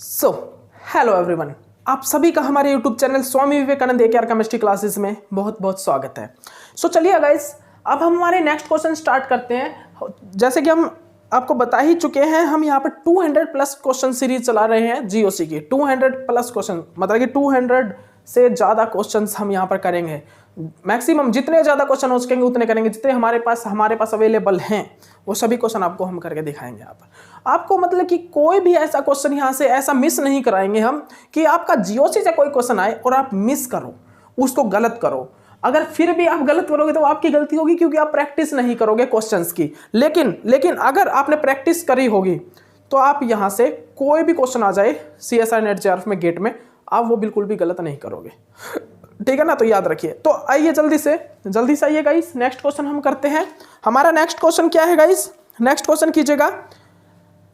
So hello everyone, आप सभी का हमारे YouTube channel Swami Vivekananda AKR chemistry classes में बहुत बहुत स्वागत है। सो चलिए गाइस, अब हम हमारे नेक्स्ट क्वेश्चन स्टार्ट करते हैं। जैसे कि हम आपको बता ही चुके हैं, हम यहाँ पर 200 प्लस क्वेश्चन सीरीज चला रहे हैं जीओसी की। 200 प्लस क्वेश्चन मतलब कि 200 से ज़्यादा क्वेश्चंस हम यहाँ पर करेंगे। मैक्सिमम जितने ज़्यादा क्वेश्चन हो सकेंगे उतने करेंगे, जितने हमारे पास अवेलेबल हैं वो सभी क्वेश्चन आपको हम करके दिखाएंगे। आपको मतलब कि कोई भी ऐसा क्वेश्चन यहाँ से ऐसा मिस नहीं कराएंगे हम कि आपका जीओसी से कोई क्वेश्चन आए और आप मिस करो, उसको गलत करो। अगर फिर भी आप गलत करोगे तो आपकी गलती होगी, क्योंकि आप प्रैक्टिस नहीं करोगे क्वेश्चंस की। लेकिन अगर आपने प्रैक्टिस करी होगी तो आप यहाँ से कोई भी क्वेश्चन आ जाए CSI नेट JRF में गेट में, आप वो बिल्कुल भी गलत नहीं करोगे, ठीक है ना। तो याद रखिए। तो आइए जल्दी से आइए गाइस, नेक्स्ट क्वेश्चन हम करते हैं। हमारा नेक्स्ट क्वेश्चन क्या है गाइस? नेक्स्ट क्वेश्चन कीजिएगा,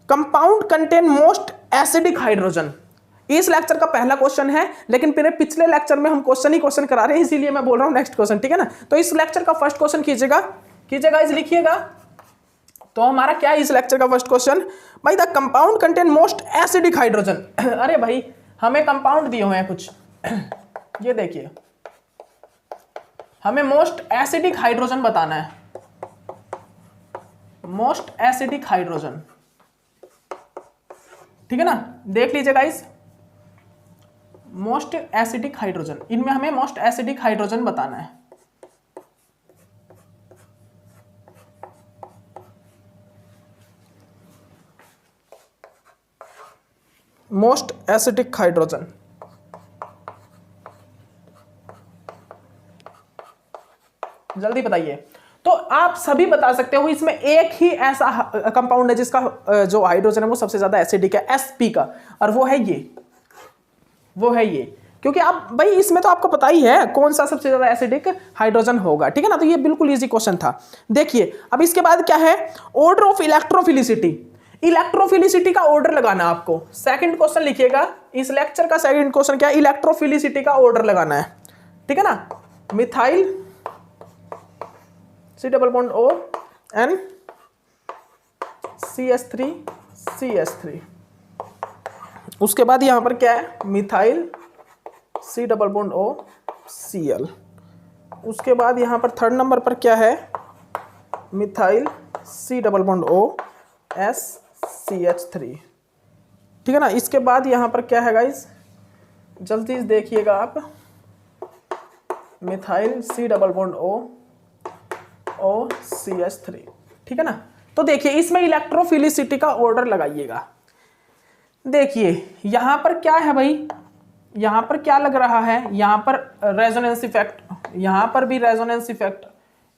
compound contain most acidic hydrogen. इस लेक्चर का पहला क्वेश्चन है, लेकिन फिर पिछले लेक्चर में हम क्वेश्चन करा रहे हैं, इसीलिए मैं बोल रहा हूं नेक्स्ट क्वेश्चन, ठीक है ना। तो इस लेक्चर का फर्स्ट क्वेश्चन कीजिएगा इस लिखिएगा। तो हमारा क्या है इस लेक्चर का फर्स्ट क्वेश्चन? भाई the compound contain most acidic hydrogen. अरे भाई, हमें कंपाउंड दिए हुए हैं कुछ, ये देखिए, हमें मोस्ट एसिडिक हाइड्रोजन बताना है। मोस्ट एसिडिक हाइड्रोजन, ठीक है ना। देख लीजिए गाइस, मोस्ट एसिडिक हाइड्रोजन, इनमें हमें मोस्ट एसिडिक हाइड्रोजन बताना है। मोस्ट एसिडिक हाइड्रोजन, जल्दी बताइए। तो आप सभी बता सकते हो, इसमें एक ही ऐसा कंपाउंड है जिसका जो हाइड्रोजन है वो सबसे ज्यादा एसिडिक है, sp का, और वो है ये। क्योंकि आप भाई इसमें तो आपको पता ही है कौन सा सबसे ज्यादा एसिडिक हाइड्रोजन होगा, ठीक है ना। तो ये बिल्कुल इजी क्वेश्चन था। देखिए अब इसके बाद क्या है, ऑर्डर ऑफ इलेक्ट्रोफिलिसिटी। इलेक्ट्रोफिलिसिटी का ऑर्डर लगाना है आपको। सेकंड क्वेश्चन लिखिएगा, इस लेक्चर का सेकंड क्वेश्चन क्या है? इलेक्ट्रोफिलिसिटी का ऑर्डर लगाना है, ठीक है ना। Methyl C double bond O N CH3 उसके बाद यहां पर क्या है? Methyl C double bond O Cl। उसके बाद यहां पर थर्ड नंबर पर क्या है? Methyl C double bond O S CH3, ठीक है ना। इसके बाद यहां पर क्या है गाइस? जल्दी से देखिएगा आप, methyl C double bond O CH3, ठीक है ना। तो देखिए इसमें इलेक्ट्रोफिलिसिटी का ऑर्डर लगाइएगा। देखिए यहां पर क्या है भाई, यहां पर क्या लग रहा है? यहां पर रेजोनेंस इफेक्ट, यहां पर भी रेजोनेंस इफेक्ट,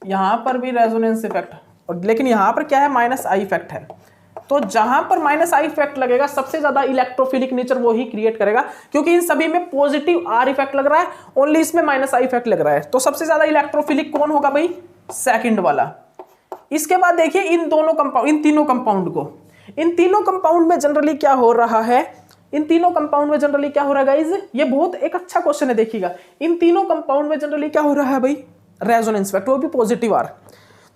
यहां पर भी रेजोनेंस इफेक्ट, और लेकिन यहां पर क्या है? -I इफेक्ट है। तो जहां पर -I इफेक्ट लगेगा सबसे ज्यादा इलेक्ट्रोफिलिक नेचर वो ही क्रिएट करेगा, क्योंकि इन सभी में पॉजिटिव R इफेक्ट लग रहा है, ओनली इसमें -I इफेक्ट लग रहा है। तो सबसे ज्यादा इलेक्ट्रोफिलिक कौन होगा भाई? सेकंड वाला। इसके बाद देखिए इन तीनों कंपाउंड में जनरली क्या हो रहा है? गाइस, ये बहुत एक अच्छा क्वेश्चन है, देखिएगा। इन तीनों कंपाउंड में जनरली क्या हो रहा है भाई? रेजोनेंस इफेक्ट, वो भी पॉजिटिव R।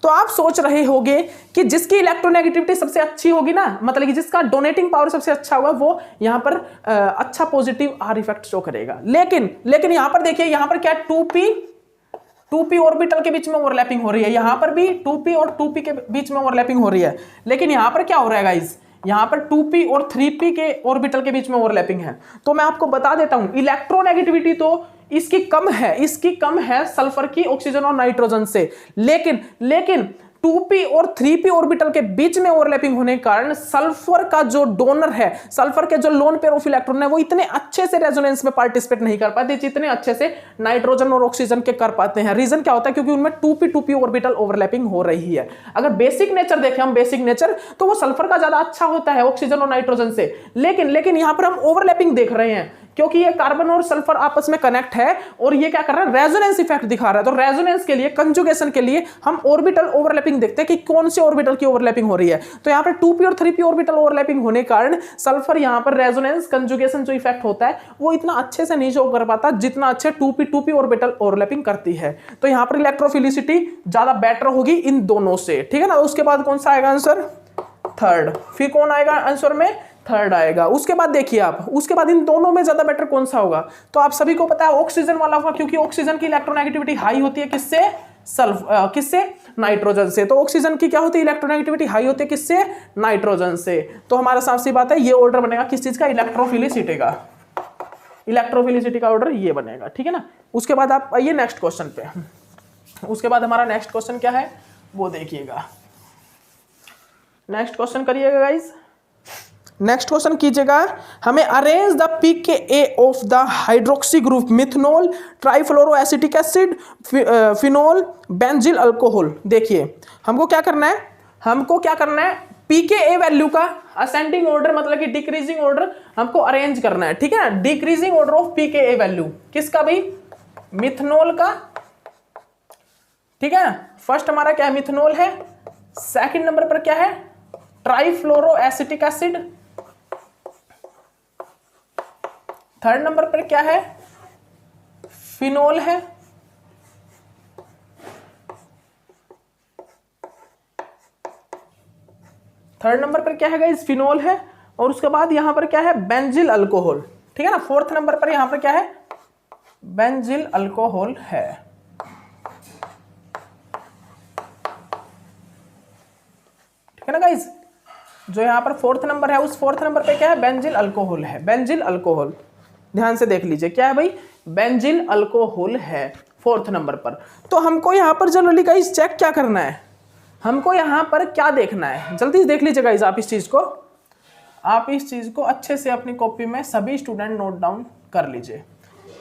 तो आप सोच रहे होंगे कि जिसकी इलेक्ट्रोनेगेटिविटी सबसे अच्छी होगी ना, मतलब कि जिसका डोनेटिंग पावर सबसे अच्छा होगा, वो यहां पर अच्छा पॉजिटिव R इफेक्ट शो करेगा। लेकिन यहां पर देखिए, यहां पर क्या? 2p ऑर्बिटल के बीच में ओवरलैपिंग हो रही है। यहां पर भी 2p और 2p के बीच में ओवरलैपिंग हो रही है, लेकिन यहां पर क्या हो रहा है गाइस? यहां पर 2p और 3p के ऑर्बिटल के बीच में ओवरलैपिंग है। तो मैं आपको बता देता हूं, इलेक्ट्रोनेगेटिविटी तो इसकी कम है सल्फर की ऑक्सीजन और नाइट्रोजन से, लेकिन 2p और 3p ऑर्बिटल के बीच में ओवरलैपिंग होने के कारण सल्फर का जो डोनर है, सल्फर के जो लोन पेयर ऑफ इलेक्ट्रॉन है, वो इतने अच्छे से रेजोनेंस में पार्टिसिपेट नहीं कर पाते जितने अच्छे से नाइट्रोजन और ऑक्सीजन के कर पाते हैं। रीजन क्या होता है? क्योंकि उनमें 2p ऑर्बिटल ओवरलैपिंग हो रही है। अगर बेसिक नेचर देखें हम, तो वो सल्फर का ज्यादा अच्छा होता है ऑक्सीजन और नाइट्रोजन से, लेकिन यहां पर हम ओवरलैपिंग देख रहे हैं, क्योंकि ये कार्बन और सल्फर आपस में कनेक्ट है, और ये क्या कर रहा है? रेजोनेंस इफेक्ट दिखा रहा है। तो रेजोनेंस के लिए, कंजुगेशन के लिए हम ऑर्बिटल ओवरलैपिंग देखते हैं कि कौन से ऑर्बिटल की ओवरलैपिंग हो रही है। तो यहाँ पर 2p और 3p ऑर्बिटल ओवरलैपिंग होने के कारण सल्फर यहाँ पर रेजोनेंस कंजुगेशन जो इफेक्ट होता है वो इतना अच्छे से नहीं शो कर पाता जितना अच्छे 2p ऑर्बिटल ओवरलैपिंग करती है। तो यहाँ पर इलेक्ट्रोफिलिसिटी ज्यादा बेटर होगी इन दोनों से, ठीक है ना। उसके बाद कौन सा आएगा आंसर? थर्ड। फिर कौन आएगा आंसर में? थर्ड आएगा। उसके बाद देखिए आप, उसके बाद इन दोनों में ज्यादा बेटर कौन सा होगा, तो आप सभी को पता है ऑक्सीजन वाला होगा, क्योंकि ऑक्सीजन की इलेक्ट्रोनेगेटिविटी हाई होती है किससे, किससे, नाइट्रोजन से। तो ऑक्सीजन की क्या होती है, इलेक्ट्रोनेगेटिविटी हाई होती है किससे, नाइट्रोजन से। तो हमारा साफ सी बात है ये ऑर्डर बनेगा किस चीज का, इलेक्ट्रोफिलिसिटी का, इलेक्ट्रोफिलिसिटी का ऑर्डर ये बनेगा, ठीक है ना। उसके बाद आप आइए नेक्स्ट क्वेश्चन पे। उसके बाद हमारा नेक्स्ट क्वेश्चन क्या है वो देखिएगा, नेक्स्ट क्वेश्चन करिएगा गाइस। नेक्स्ट क्वेश्चन कीजिएगा, हमें arrange the pKa of the hydroxy group methanol, trifluoroacetic acid, phenol, benzyl alcohol. देखिए हमको क्या करना है, हमको क्या करना है, pKa वैल्यू का असेंडिंग ऑर्डर मतलब कि डिक्रीजिंग ऑर्डर हमको अरेंज करना है, ठीक है ना। Decreasing order of pKa value किसका भाई, मिथनॉल का, ठीक है। फर्स्ट हमारा क्या है, मिथनॉल है। सेकंड नंबर पर क्या है, ट्राइफ्लोरोएसिटिक एसिड। थर्ड नंबर पर क्या है, फिनोल है। थर्ड नंबर पर क्या है गाइस, फिनोल है। और उसके बाद यहां पर क्या है, बेंजिल अल्कोहल, ठीक है ना। फोर्थ नंबर पर यहां पर क्या है, बेंजिल अल्कोहल है, ठीक है ना गाइस। जो यहां पर फोर्थ नंबर है उस फोर्थ नंबर पे क्या है, बेंजिल अल्कोहल है, बेंजिल अल्कोहल। ध्यान से देख लीजिए क्या है भाई, बेंजिल अल्कोहल है फोर्थ नंबर पर। तो हमको यहां पर जनरली गाइस चेक क्या करना है, हमको यहां पर क्या देखना है, जल्दी से देख लीजिए गाइस। आप इस चीज को, आप इस चीज को अच्छे से अपनी कॉपी में सभी स्टूडेंट नोट डाउन कर लीजिए।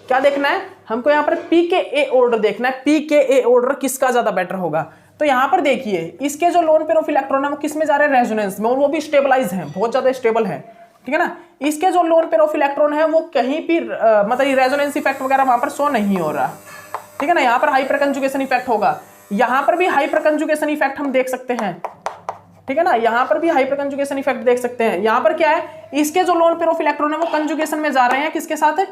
क्या देखना है हमको, यहां पर pKa ऑर्डर देखना है, pKa ऑर्डर किसका ज्यादा बेटर होगा। तो यहां पर देखिए इसके जो लोन पेयर ऑफ इलेक्ट्रॉन है वो किस में जा रहे हैं, रेजोनेंस में, और वो भी स्टेबलाइज है, बहुत ज्यादा स्टेबल है, ठीक है ना। इसके जो लोन पेयर ऑफ इलेक्ट्रॉन है वो कहीं भी मतलब रेजोनेंस इफेक्ट वगैरह वहां पर शो नहीं हो रहा, ठीक है ना। यहाँ पर हाइपर कंजुगेशन इफेक्ट होगा, यहां पर भी हाइपर कंजुगेशन इफेक्ट हम देख सकते हैं, ठीक है ना। यहां पर भी हाइपर कंजुगेशन इफेक्ट देख सकते हैं। यहां पर क्या है, इसके जो लोन पेयर ऑफ इलेक्ट्रॉन है वो कंजुगेशन में जा रहे हैं, किसके साथ,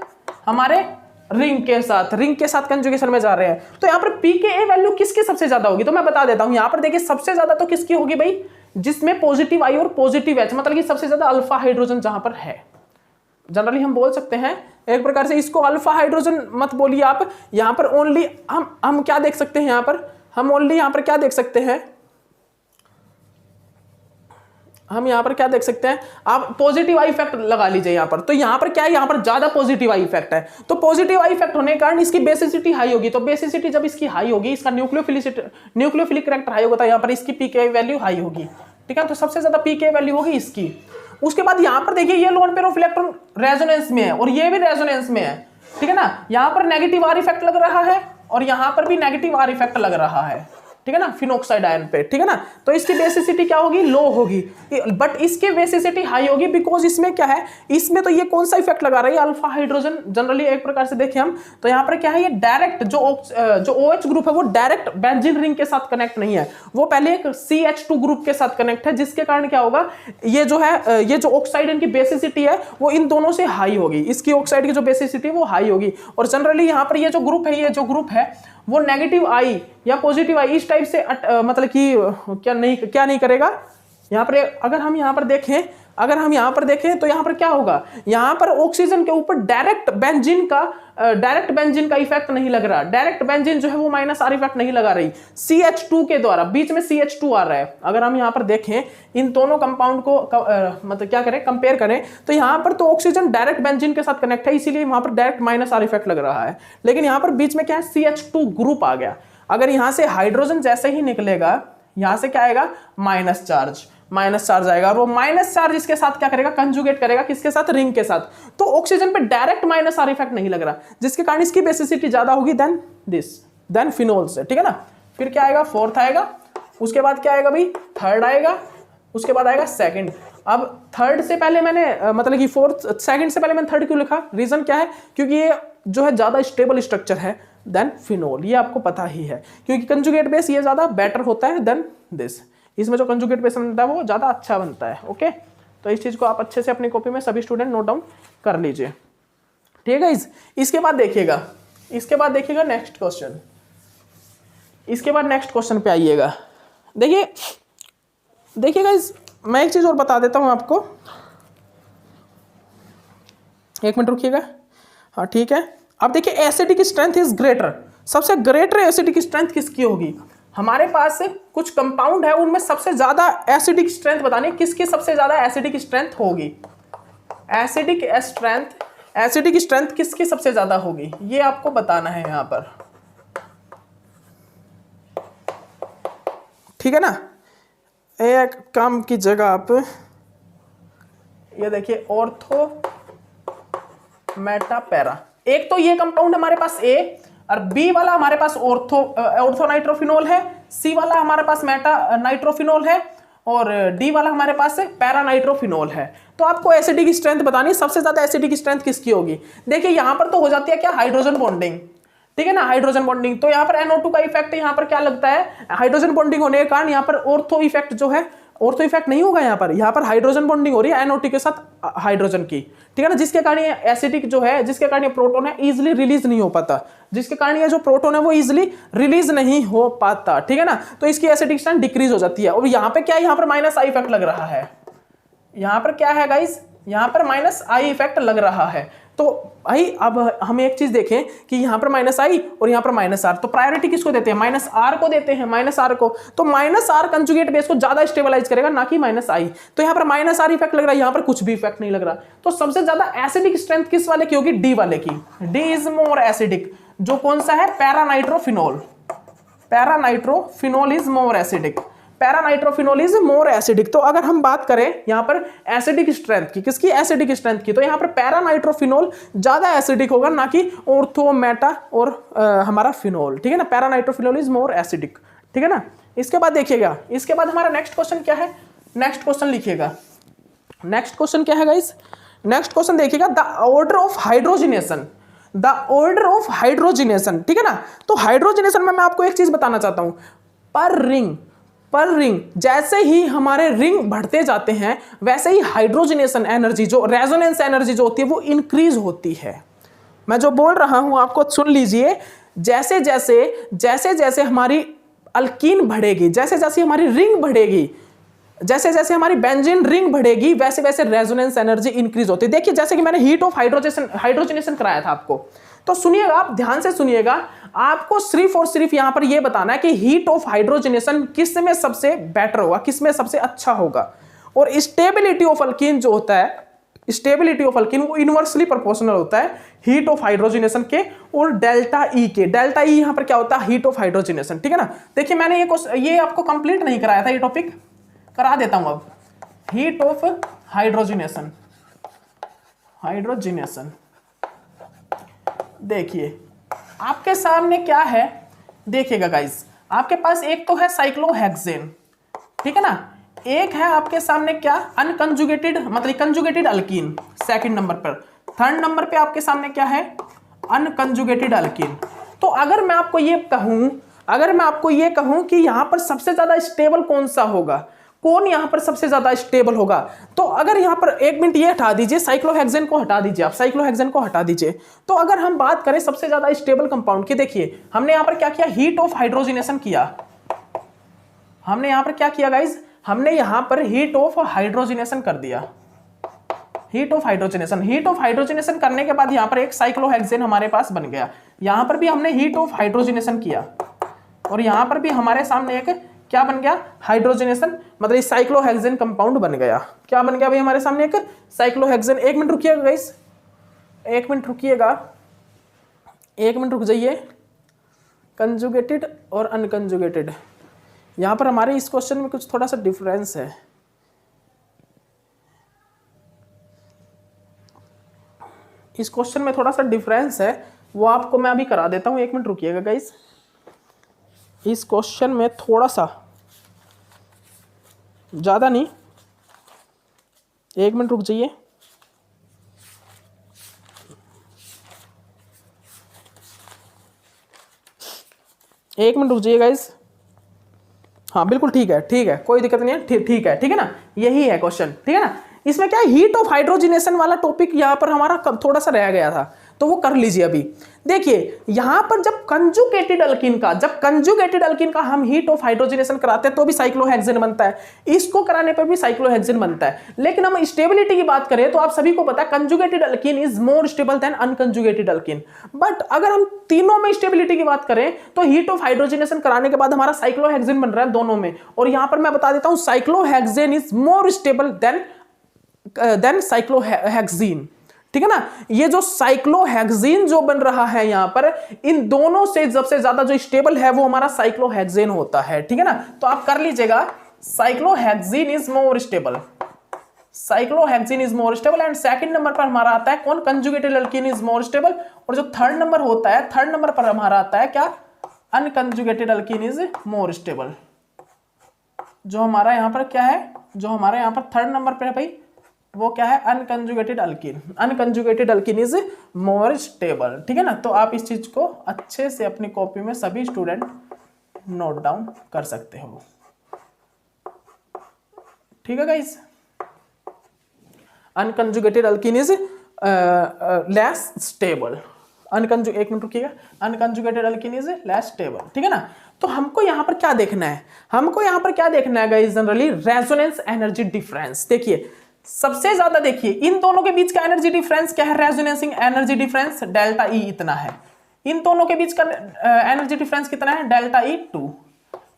हमारे रिंग के साथ, रिंग के साथ कंजुगेशन में जा रहे हैं। तो यहां पर pKa वैल्यू किसकी सबसे ज्यादा होगी, तो मैं बता देता हूं। यहां पर देखिए सबसे ज्यादा तो किसकी होगी भाई, जिसमें पॉजिटिव आई और पॉजिटिव एच, मतलब कि सबसे ज्यादा अल्फा हाइड्रोजन जहां पर है। जनरली हम बोल सकते हैं एक प्रकार से इसको अल्फा हाइड्रोजन मत बोलिए आप, यहां पर ओनली हम क्या देख सकते हैं, यहां पर हम ओनली यहां पर क्या देख सकते हैं, हम यहां पर क्या देख सकते हैं, आप पॉजिटिव आई इफेक्ट लगा लीजिए यहां पर। तो यहां पर क्या है, यहां पर ज्यादा पॉजिटिव आई इफेक्ट है। तो पॉजिटिव आई इफेक्ट होने के कारण इसकी बेसिसिटी हाई होगी, तो बेसिसिटी जब इसकी हाई होगी, इसका न्यूक्लियोफिलिक कैरेक्टर हाई होगा, तो यहां पर इसकी pKa वैल्यू हाई होगी, ठीक है। तो सबसे ज्यादा pKa वैल्यू होगी इसकी। उसके बाद यहां पर देखिए ये lone pair of electron resonance में है और ये भी रेजोनेंस में है, ठीक है ना। यहां पर नेगेटिव आर इफेक्ट लग रहा है और यहां पर भी नेगेटिव आर इफेक्ट लग रहा है, ठीक है ना, फिनोक्साइड आयन पे, ठीक है ना। तो इसकी बेसिसिटी क्या होगी, लो होगी, बट इसकी बेसिसिटी हाई होगी, बिकॉज इसमें क्या है, इसमें तो ये कौन सा इफेक्ट लगा रहा है, अल्फा हाइड्रोजन। जनरली एक प्रकार से देखें हम तो यहाँ पर क्या है, ये डायरेक्ट जो OH ग्रुप है वो डायरेक्ट बेंजीन रिंग के साथ कनेक्ट नहीं है, वो पहले एक CH2 ग्रुप के साथ कनेक्ट है, जिसके कारण क्या होगा, ये जो है, ये जो ऑक्साइड इनकी बेसिसिटी है वो इन दोनों से हाई होगी, इसकी ऑक्साइड की जो बेसिसिटी है वो हाई होगी। और जनरली यहाँ पर ये जो ग्रुप है, ये जो ग्रुप है वो नेगेटिव आई या पॉजिटिव आई इस टाइप से मतलब कि क्या नहीं करेगा। यहाँ पर अगर हम यहाँ पर देखें, अगर हम यहाँ पर देखें तो यहाँ पर क्या होगा, यहाँ पर ऑक्सीजन के ऊपर डायरेक्ट बेंजीन का इफेक्ट नहीं लग रहा, डायरेक्ट बेंजीन जो है वो माइनस आर इफेक्ट नहीं लगा रही, CH2 के द्वारा, बीच में CH2 आ रहा है। अगर हम यहाँ पर देखें इन दोनों कंपाउंड को मतलब क्या करें, कंपेयर करें, तो यहाँ पर तो ऑक्सीजन डायरेक्ट बेंजीन के साथ कनेक्ट है, इसीलिए वहां पर डायरेक्ट माइनस आर इफेक्ट लग रहा है। लेकिन यहाँ पर बीच में क्या है, CH2 ग्रुप आ गया। अगर यहाँ से हाइड्रोजन जैसे ही निकलेगा, यहां से क्या आएगा, माइनस चार्ज आएगा, और वो माइनस चार्ज इसके साथ क्या करेगा, कंजुगेट करेगा, किसके साथ, रिंग के साथ। तो ऑक्सीजन पे डायरेक्ट माइनस आर इफेक्ट नहीं लग रहा, जिसके कारण इसकी बेसिसिटी ज्यादा होगी देन फिनोल से, ठीक है ना। फिर क्या आएगा, फोर्थ आएगा, उसके बाद क्या आएगा भाई, थर्ड आएगा, उसके बाद आएगा सेकंड। अब थर्ड से पहले मैंने मतलब कि सेकंड से पहले मैंने थर्ड क्यों लिखा, रीजन क्या है, क्योंकि ये जो है ज्यादा स्टेबल स्ट्रक्चर है देन फिनोल, ये आपको पता ही है, क्योंकि कंजुगेट बेस ये ज्यादा बेटर होता है देन दिस, इसमें जो कंजुगेट बेस बनता है वो ज्यादा अच्छा बनता है। ओके, तो इस चीज को आप अच्छे से अपनी कॉपी में सभी स्टूडेंट नोट डाउन कर लीजिए, ठीक है गाइस। इसके बाद देखिएगा नेक्स्ट क्वेश्चन, इसके बाद नेक्स्ट क्वेश्चन पे आइएगा। देखिए गाइस, मैं एक चीज और बता देता हूं आपको, एक मिनट रुकिएगा। हाँ ठीक है, अब देखिए एसिडिक स्ट्रेंथ इज ग्रेटर, सबसे ग्रेटर एसिडिक स्ट्रेंथ किसकी होगी? हमारे पास कुछ कंपाउंड है उनमें सबसे ज्यादा एसिडिक स्ट्रेंथ बतानी, किसकी सबसे ज्यादा एसिडिक स्ट्रेंथ होगी? एसिडिक स्ट्रेंथ किसकी सबसे ज्यादा होगी ये आपको बताना है यहां पर, ठीक है ना। एक काम की जगह आप ये देखिए ऑर्थो मेटा पैरा, एक तो ये कंपाउंड हमारे पास ए, और बी वाला हमारे पास ऑर्थो नाइट्रोफिनोल है, सी वाला हमारे पास मेटा नाइट्रोफिनोल है, और डी वाला हमारे पास पैरा नाइट्रोफिनोल है। तो आपको एसिडिक स्ट्रेंथ बतानी, सबसे ज्यादा एसिडिक स्ट्रेंथ किसकी होगी? देखिए यहां पर तो हो जाती है क्या, हाइड्रोजन बॉन्डिंग, ठीक है ना, हाइड्रोजन बॉन्डिंग। तो यहाँ पर NO2 का इफेक्ट यहाँ पर क्या लगता है, हाइड्रोजन बॉन्डिंग होने के कारण यहाँ पर ऑर्थो इफेक्ट जो है, ऑर्थो इफेक्ट नहीं होगा यहाँ पर हाइड्रोजन बॉन्डिंग हो रही है NO2 के साथ हाइड्रोजन की, ठीक है ना, जिसके कारण ये एसिडिक जो है, जिसके कारण ये प्रोटॉन है इजिली रिलीज नहीं हो पाता, जिसके कारण ये जो प्रोटॉन है वो इजिली रिलीज नहीं हो पाता, ठीक है ना। तो इसकी एसिडिक स्ट्रेंथ डिक्रीज हो जाती है। और यहाँ पे क्या है, यहाँ पर माइनस आई इफेक्ट लग रहा है, यहाँ पर क्या है गाइस, यहाँ पर माइनस आई इफेक्ट लग रहा है। तो भाई अब हम एक चीज देखें कि यहाँ पर माइनस आई और यहाँ पर माइनस आर, तो प्रायोरिटी किसको देते हैं? माइनस आर को देते हैं, माइनस आर को। तो माइनस आर कंजुगेट बेस को ज्यादा स्टेबलाइज करेगा, ना कि माइनस आई। तो यहाँ पर माइनस आर इफेक्ट लग रहा है, यहाँ पर कुछ भी इफेक्ट नहीं लग रहा। तो सबसे ज्यादा एसिडिक स्ट्रेंथ किस वाले की होगी? डी वाले की। डी इज मोर एसिडिक, जो कौन सा है? Paranitrophenol. Paranitrophenol is more acidic, paranitrophenol is more acidic. तो अगर हम बात करें यहाँ पर एसिडिक स्ट्रेंथ की, किसकी? एसिडिक स्ट्रेंथ की, तो यहाँ पर पैरानाइट्रोफिनोल ज्यादा एसिडिक होगा, ना कि ऑर्थो मेटा और हमारा फिनोल, ठीक है ना। पैरानाइट्रोफिनोल इज मोर एसिडिक, ठीक है ना। इसके बाद देखिएगा, इसके बाद हमारा नेक्स्ट क्वेश्चन क्या है? नेक्स्ट क्वेश्चन लिखिएगा, नेक्स्ट क्वेश्चन क्या है गाइस? नेक्स्ट क्वेश्चन देखिएगा, the order of hydrogenation, the order of hydrogenation, ठीक है ना। तो हाइड्रोजिनेशन में मैं आपको एक चीज बताना चाहता हूं, पर रिंग जैसे ही हमारे रिंग बढ़ते जाते हैं वैसे ही हाइड्रोजनेशन एनर्जी, जो रेजोनेंस एनर्जी जो होती है वो इंक्रीज होती है। मैं जो बोल रहा हूं आपको सुन लीजिए, जैसे जैसे हमारी अल्कीन बढ़ेगी, जैसे जैसे हमारी रिंग बढ़ेगी, जैसे जैसे हमारी बेंजीन रिंग बढ़ेगी, वैसे वैसे रेजोनेंस एनर्जी इंक्रीज होती है। देखिए जैसे कि मैंने हीट ऑफ हाइड्रोजनेशन कराया था आपको, तो सुनिएगा, आप ध्यान से सुनिएगा, आपको सिर्फ और सिर्फ यहां पर यह बताना है कि हीट ऑफ हाइड्रोजनेशन किस में सबसे बेटर होगा, किस में सबसे अच्छा होगा। और स्टेबिलिटी ऑफ अल्कीन जो होता है, स्टेबिलिटी ऑफ अल्कीन वो इनवर्सली प्रोपोर्शनल होता है हीट ऑफ हाइड्रोजनेशन के और डेल्टा ई के। डेल्टा ई यहां पर क्या होता है? हीट ऑफ हाइड्रोजनेशन, ठीक है ना। देखिए मैंने ये आपको कंप्लीट नहीं कराया था, ये टॉपिक करा देता हूं अब। हीट ऑफ हाइड्रोजनेशन, देखिए आपके सामने क्या है, देखिएगा गाइस, आपके पास एक तो है साइक्लोहेक्सेन, ठीक है ना, एक है आपके सामने क्या? अनकंजुगेटेड, मतलब कंजुगेटेड अल्कीन सेकंड नंबर पर। थर्ड नंबर पे आपके सामने क्या है? Unconjugated alkyne. तो अगर मैं आपको ये कहूं कि यहां पर सबसे ज्यादा स्टेबल कौन सा होगा, कौन यहां पर सबसे ज्यादा स्टेबल होगा, तो अगर यहां पर एक मिनट ये हटा दीजिए, साइक्लोहेक्सेन को हटा दीजिए, आप साइक्लोहेक्सेन को हटा दीजिए। तो अगर हम बात करें सबसे ज्यादा स्टेबल कंपाउंड की, देखिए हमने यहां पर क्या किया? हीट ऑफ हाइड्रोजनेशन किया। हमने यहां पर क्या किया गाइज? हमने यहां पर हीट ऑफ हाइड्रोजनेशन कर दिया, हीट ऑफ हाइड्रोजनेशन करने के बाद यहां पर एक साइक्लोहेक्सेन हमारे पास बन गया। यहां पर भी हमने हीट ऑफ हाइड्रोजनेशन किया और यहां पर भी हमारे सामने एक क्या बन गया? हाइड्रोजनेशन, मतलब साइक्लोहेक्सेन कंपाउंड बन गया। क्या बन गया भाई हमारे सामने? एक साइक्लोहेक्सेन। एक मिनट रुकिएगा गाइस, एक मिनट रुक जाइए। कंजुगेटेड और अनकंजुगेटेड, यहां पर हमारे इस क्वेश्चन में कुछ थोड़ा सा डिफरेंस है। इस क्वेश्चन में थोड़ा सा डिफरेंस है, वो आपको मैं अभी करा देता हूं। एक मिनट रुकिएगा गाइस, इस क्वेश्चन में थोड़ा सा, ज्यादा नहीं, एक मिनट रुक जाइए। एक मिनट रुक जाइए गाइस। हाँ बिल्कुल ठीक है, कोई दिक्कत नहीं है, ठीक है ना, यही है क्वेश्चन, ठीक है ना। इसमें क्या है? हीट ऑफ हाइड्रोजनेशन वाला टॉपिक यहाँ पर हमारा थोड़ा सा रह गया था, तो वो कर लीजिए अभी। देखिए यहां पर जब कंजुगेटेड अल्कीन का हम हीट ऑफ हाइड्रोजनेशन कराते हैं तो भी साइक्लोहेक्सेन बनता है, इसको कराने पर भी साइक्लोहेक्सेन बनता है। लेकिन हम स्टेबिलिटी की बात करें तो आप सभी को पता है conjugated alkene is more stable then unconjugated alkyne. But अगर हम तीनों में स्टेबिलिटी की बात करें तो हीट ऑफ हाइड्रोजनेशन कराने के बाद हमारा साइक्लोहेक्सेन बन रहा है दोनों में। और यहां पर मैं बता देता हूं cyclohexane is more stable then cyclohexene, ठीक है ना। ये जो साइक्लोहेक्सीन जो बन रहा है यहां पर, इन दोनों से सबसे ज्यादा जो स्टेबल है वो हमारा साइक्लोहेक्सेन होता है, ठीक है ना। तो आप कर लीजिएगा cyclohexene is more stable, cyclohexene is more stable. And second number पर हमारा आता है कौन, conjugated alkene is more stable. और जो थर्ड नंबर होता है, थर्ड नंबर पर हमारा आता है क्या, unconjugated alkene is more stable. जो हमारा यहां पर क्या है, जो हमारा यहां पर थर्ड नंबर पर है भाई, वो क्या है, unconjugated alkyne. Unconjugated alkene is more stable, ठीक है ना। तो आप इस चीज को अच्छे से अपनी कॉपी में सभी स्टूडेंट नोट डाउन कर सकते हो, ठीक है guys. Unconjugated alkene is less stable, एक मिनट रुकिएगा, unconjugated alkene is less stable, ठीक है ना। तो हमको यहां पर क्या देखना है, हमको यहां पर क्या देखना है guys, generally resonance energy difference. देखिए सबसे ज्यादा देखिए इन दोनों के बीच का एनर्जी डिफरेंस क्या है, रेजोनेंसिंग एनर्जी डिफरेंस डेल्टा ई इतना है। इन दोनों के बीच का एनर्जी डिफरेंस कितना है, डेल्टा ई 2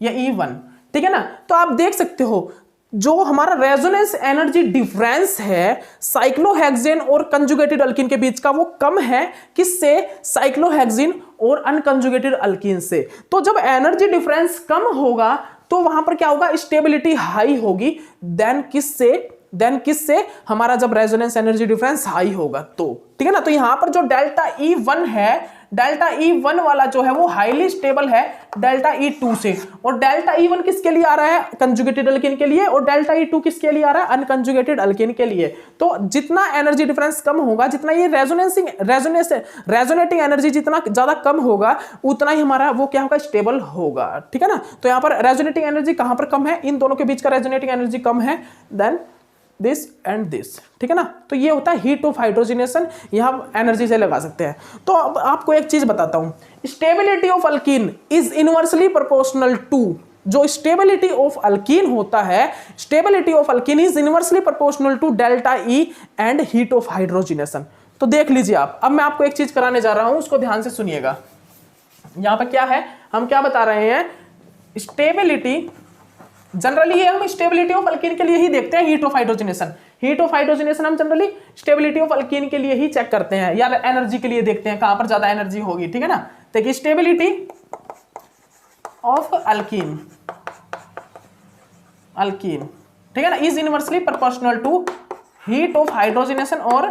या ई 1, ठीक है ना। तो आप देख सकते हो जो हमारा रेजोनेंस एनर्जी डिफरेंस है साइक्लोहेक्सेन और कंजुगेटेड अल्कीन के बीच का, वो कम है किससे, साइक्लोहेक्सेन और अनकंजुगेटेड अल्कीन से। तो जब एनर्जी डिफरेंस कम होगा तो वहां पर क्या होगा, स्टेबिलिटी हाई होगी देन किससे हमारा जब रेजोनेंस एनर्जी डिफरेंस हाई होगा तो, ठीक है ना। तो यहां पर जो डेल्टा ई 1 है, डेल्टा ई 1 वाला जो है वो हाईली स्टेबल है डेल्टा ई 2 से। और डेल्टा ई 1 किसके लिए आ रहा है, कंजुगेटेड अल्कीन के लिए, और डेल्टा ई 2 किसके लिए आ रहा है, अनकंजुगेटेड अल्कीन के लिए। तो जितना एनर्जी डिफरेंस कम होगा, जितना ये रेजोनेटिंग एनर्जी जितना ज्यादा कम होगा, उतना ही हमारा वो क्या होगा, स्टेबल होगा, ठीक है ना। तो यहां पर रेजोनेटिंग एनर्जी कहां पर कम है, इन दोनों के बीच का रेजोनेटिंग एनर्जी कम है देन दिस एंड दिस, ठीक है ना। तो ये होता है हीट ऑफ हाइड्रोजनेशन, यहां एनर्जी से लगा सकते हैं। तो अब आपको एक चीज बताता हूं, stability of alkene is inversely proportional to, जो स्टेबिलिटी ऑफ अल्कीन होता है, stability of alkene is inversely proportional to delta E and heat of hydrogenation. तो देख लीजिए आप, अब मैं आपको एक चीज कराने जा रहा हूं, उसको ध्यान से सुनिएगा। यहां पर क्या है, हम क्या बता रहे हैं, स्टेबिलिटी, जनरली ये हम स्टेबिलिटी ऑफ अल्कीन के लिए ही देखते हैं, heat of hydrogenation. Heat of hydrogenation हम जनरली स्टेबिलिटी ऑफ अल्कीन के लिए ही चेक करते हैं, या एनर्जी के लिए देखते हैं कहां पर ज्यादा एनर्जी होगी, ठीक है ना। देखिए स्टेबिलिटी ऑफ अल्कीन, ठीक है ना, is inversely proportional to heat of hydrogenation और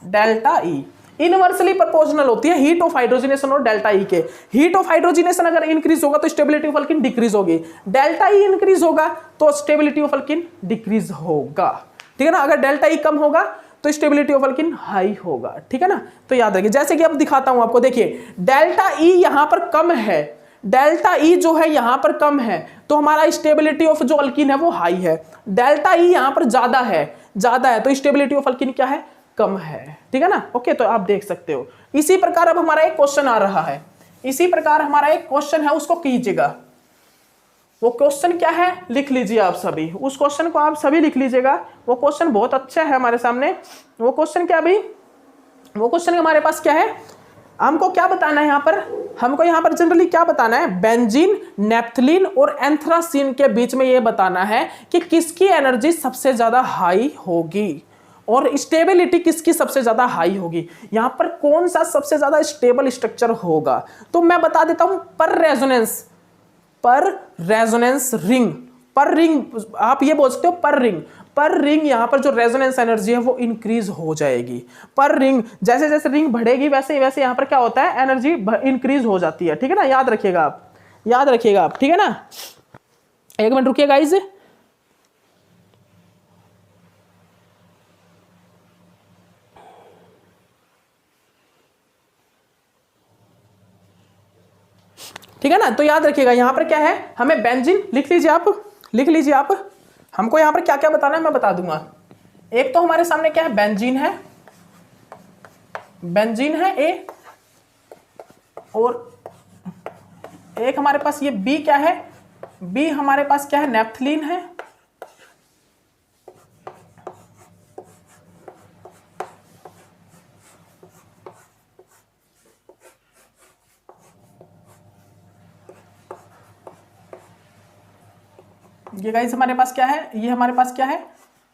डेल्टा ई। इनवर्सली प्रोपोर्शनल होती है हीट ऑफ हाइड्रोजनेशन और डेल्टा ई के। हीट ऑफ हाइड्रोजनेशन अगर इंक्रीज होगा तो स्टेबिलिटी ऑफ अल्कीन डिक्रीज होगी, डेल्टा ई इंक्रीज होगा तो स्टेबिलिटी ऑफ अल्कीन डिक्रीज होगा, ठीक है ना। अगर डेल्टा ई कम होगा तो स्टेबिलिटी ऑफ अल्कीन हाई होगा, ठीक है ना। तो याद रखिए, जैसे कि अब दिखाता हूं आपको, देखिए डेल्टा ई यहां पर कम है, डेल्टा ई जो है यहां पर कम है, तो हमारा स्टेबिलिटी ऑफ जो अल्कीन है वो हाई है। डेल्टा ई यहां पर ज्यादा है तो स्टेबिलिटी ऑफ अल्कीन क्या है, कम है, ठीक है ना। ओके, तो आप देख सकते हो। इसी प्रकार अब हमारा एक क्वेश्चन आ रहा है, इसी प्रकार हमारा एक क्वेश्चन है, उसको कीजिएगा। वो क्वेश्चन क्या है, लिख लीजिए आप सभी, उस क्वेश्चन को आप सभी लिख लीजिएगा। वो क्वेश्चन बहुत अच्छा है हमारे सामने। वो क्वेश्चन क्या भाई, वो क्वेश्चन हमारे पास क्या है, हमको क्या बताना है यहाँ पर, हमको यहाँ पर जनरली क्या बताना है, बेंजीन, नेप्थलीन और एंथ्रासीन के बीच में ये बताना है कि किसकी एनर्जी सबसे ज्यादा हाई होगी और स्टेबिलिटी किसकी सबसे ज्यादा हाई होगी, यहां पर कौन सा सबसे ज्यादा स्टेबल स्ट्रक्चर होगा। तो मैं बता देता हूं, पर रेजोनेंस रिंग, पर रिंग आप ये बोल सकते हो, पर रिंग यहां पर जो रेजोनेंस एनर्जी है वो इंक्रीज हो जाएगी। पर रिंग, जैसे जैसे रिंग बढ़ेगी वैसे वैसे यहां पर क्या होता है, एनर्जी इंक्रीज हो जाती है, ठीक है ना। याद रखिएगा आप, ठीक है ना। एक मिनट रुकिए गाइस, ठीक है ना। तो याद रखिएगा यहां पर क्या है, हमें बेंजीन, लिख लीजिए आप, हमको यहां पर क्या क्या बताना है मैं बता दूंगा। एक तो हमारे सामने क्या है, बेंजीन है, बेंजीन है ए, और एक हमारे पास ये बी क्या है, बी हमारे पास क्या है, नेप्थलीन है। ये गाइस हमारे पास क्या है, ये हमारे पास क्या है,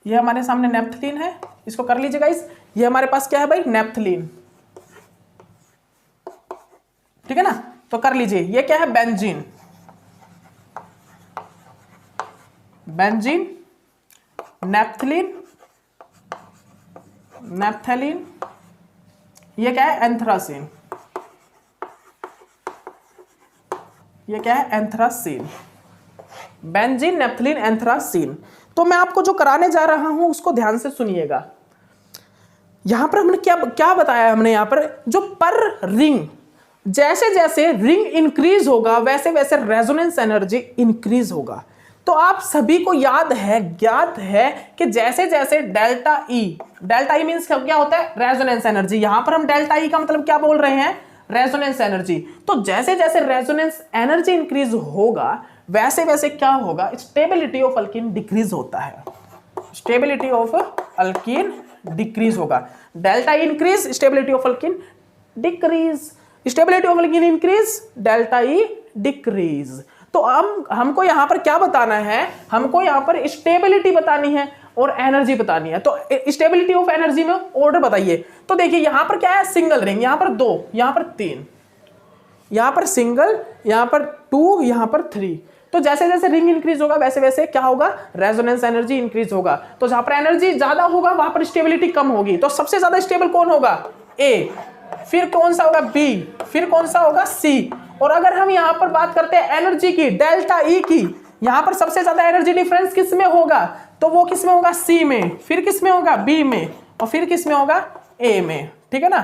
ये हमारे सामने नेप्थलीन है, इसको कर लीजिए गाइस। ये हमारे पास क्या है भाई, नेप्थलीन, ठीक है ना, तो कर लीजिए। ये क्या है, बेंजीन, बेंजीन, नेप्थलीन, नेप्थलीन, ये क्या है, एंथ्रासीन, ये क्या है, एंथ्रासीन, बेंजीन, नेप्थलीन, एंथ्रासीन। तो मैं आपको जो कराने जा रहा हूं उसको ध्यान से सुनिएगा। यहां पर हमने क्या क्या बताया, हमने यहां पर जो पर रिंग, जैसे जैसे रिंग इंक्रीज होगा वैसे वैसे रेजोनेंस एनर्जी इंक्रीज होगा। तो आप सभी को याद है, ज्ञात है कि जैसे जैसे डेल्टा ई मींस क्या होता है, रेजोनेंस एनर्जी। यहां पर हम डेल्टा ई का मतलब क्या बोल रहे हैं, रेजोनेंस एनर्जी। तो जैसे जैसे रेजोनेंस एनर्जी इंक्रीज होगा वैसे वैसे क्या होगा, स्टेबिलिटी ऑफ अल्कीन डिक्रीज होता है, स्टेबिलिटी ऑफ अल्कीन डिक्रीज होगा। Delta E increase, stability of alkene decrease, stability of alkyne increase, delta E decrease. तो हमको यहां पर क्या बताना है, हमको यहां पर स्टेबिलिटी बतानी है और एनर्जी बतानी है। तो स्टेबिलिटी ऑफ एनर्जी में ऑर्डर बताइए। तो देखिए यहां पर क्या है, सिंगल रिंग, यहां पर 2, यहां पर 3, यहां पर सिंगल, यहां पर 2, यहां पर 3। तो जैसे जैसे रिंग इंक्रीज होगा वैसे वैसे क्या होगा, रेजोनेंस एनर्जी इंक्रीज होगा। तो जहां पर एनर्जी ज्यादा होगा वहां पर स्टेबिलिटी कम होगी। तो सबसे ज्यादा स्टेबल कौन होगा, ए, फिर कौन सा होगा, बी, फिर कौन सा होगा, सी। और अगर हम यहां पर बात करते हैं एनर्जी की, डेल्टा ई की, यहां पर सबसे ज्यादा एनर्जी डिफरेंस किस में होगा, तो वो किस में होगा, सी में, फिर किस में होगा, बी में, और फिर किस में होगा, ए में, ठीक है ना,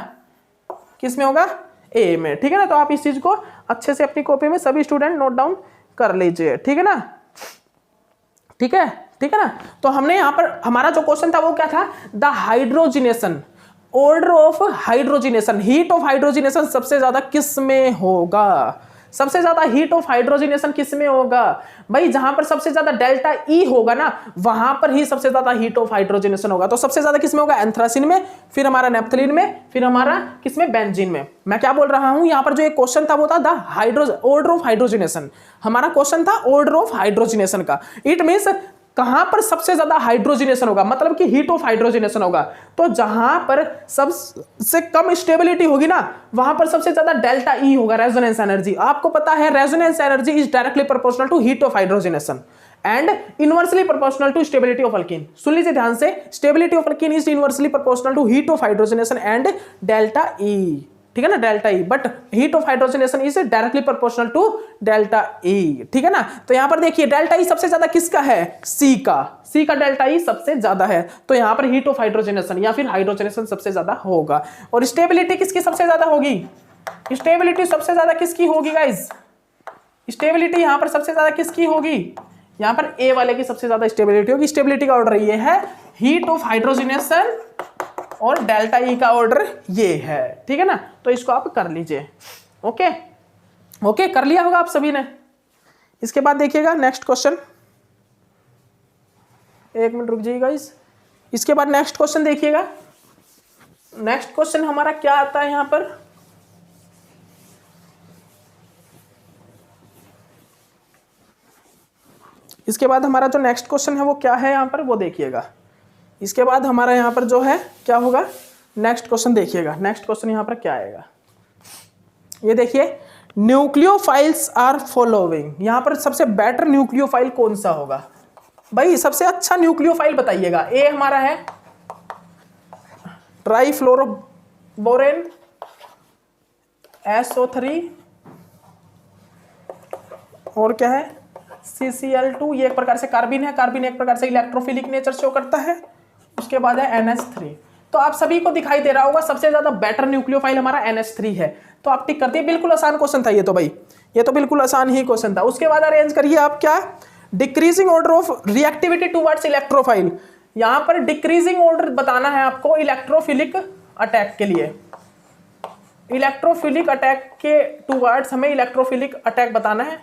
किस में होगा, ए में, ठीक है ना। तो आप इस चीज को अच्छे से अपनी कॉपी में सभी स्टूडेंट नोट डाउन कर लीजिए, ठीक है ना, ठीक है, ठीक है ना। तो हमने यहां पर हमारा जो क्वेश्चन था वो क्या था, the hydrogenation, order of hydrogenation, heat of hydrogenation सबसे ज्यादा किस में होगा, सबसे ज्यादा हीट ऑफ हाइड्रोजिनेशन किस में होगा भाई, जहां पर सबसे ज्यादा डेल्टा ई होगा ना वहां पर ही सबसे ज्यादा हीट ऑफ हाइड्रोजिनेशन होगा। तो सबसे ज्यादा किस में होगा, एंथ्रासीन में, फिर हमारा नेप्थलीन में, फिर हमारा किस में, बेंजीन में। मैं क्या बोल रहा हूं, यहां पर जो एक क्वेश्चन था वो था द ऑर्डर ऑफ हाइड्रोजिनेशन, हमारा क्वेश्चन था ऑर्डर ऑफ हाइड्रोजिनेशन का। इट मींस कहां पर सबसे ज्यादा हाइड्रोजिनेशन होगा, मतलब कि हीट ऑफ हाइड्रोजिनेशन होगा। तो जहां पर सबसे कम स्टेबिलिटी होगी ना वहां पर सबसे ज्यादा डेल्टा ई होगा, रेजोनेंस एनर्जी। आपको पता है resonance energy is directly proportional to heat of hydrogenation and inversely proportional to stability of alkene. सुन लीजिए ध्यान से, stability of alkene is inversely proportional to heat of hydrogenation and delta E, ठीक है ना, delta E, but heat of hydrogenation is directly proportional to delta E, ठीक है ना। तो यहां पर देखिए डेल्टा ई सबसे ज्यादा किसका है, सी का, सी का डेल्टा ई सबसे ज्यादा है। तो यहां पर हीट ऑफ हाइड्रोजनेशन या फिर हाइड्रोजनेशन सबसे ज्यादा होगा। और स्टेबिलिटी किसकी सबसे ज्यादा होगी, स्टेबिलिटी सबसे ज्यादा किसकी होगी गाइज, स्टेबिलिटी यहां पर सबसे ज्यादा किसकी होगी, यहां पर ए वाले की सबसे ज्यादा स्टेबिलिटी होगी। स्टेबिलिटी का ऑर्डर ये है, हीट ऑफ हाइड्रोजनेशन, और डेल्टा ई का ऑर्डर ये है, ठीक है ना। तो इसको आप कर लीजिए, ओके ओके, कर लिया होगा आप सभी ने। इसके बाद देखिएगा नेक्स्ट क्वेश्चन, एक मिनट रुक जाइएगा इस, इसके बाद नेक्स्ट क्वेश्चन देखिएगा। नेक्स्ट क्वेश्चन हमारा क्या आता है यहां पर, इसके बाद हमारा जो नेक्स्ट क्वेश्चन है वो क्या है यहां पर, वो देखिएगा। इसके बाद हमारा यहां पर जो है क्या होगा, नेक्स्ट क्वेश्चन देखिएगा। नेक्स्ट क्वेश्चन यहां पर क्या आएगा, ये देखिए, न्यूक्लियोफाइल्स आर फॉलोइंग, यहां पर सबसे बेटर न्यूक्लियोफाइल कौन सा होगा भाई, सबसे अच्छा न्यूक्लियोफाइल बताइएगा। ए हमारा है ट्राइफ्लोरोबोरेन SO3, और क्या है CCl2, ये एक प्रकार से कार्बिन है, कार्बिन एक प्रकार से इलेक्ट्रोफिलिक नेचर शो करता है। उसके बाद है NH3। तो आप सभी को दिखाई दे रहा होगा सबसे ज्यादा बेटर न्यूक्लियोफाइल हमारा NH3 है। तो आप टिक करते हैं, बिल्कुल आसान क्वेश्चन था ये तो भाई, ये तो बिल्कुल आसान ही क्वेश्चन था। उसके बाद अरेंज करिए आप क्या, decreasing order of reactivity towards electrophile. यहां पर डिक्रीजिंग ऑर्डर बताना है आपको इलेक्ट्रोफिलिक अटैक के लिए, इलेक्ट्रोफिलिक अटैक के टूवर्ड्स हमें इलेक्ट्रोफिलिक अटैक बताना है।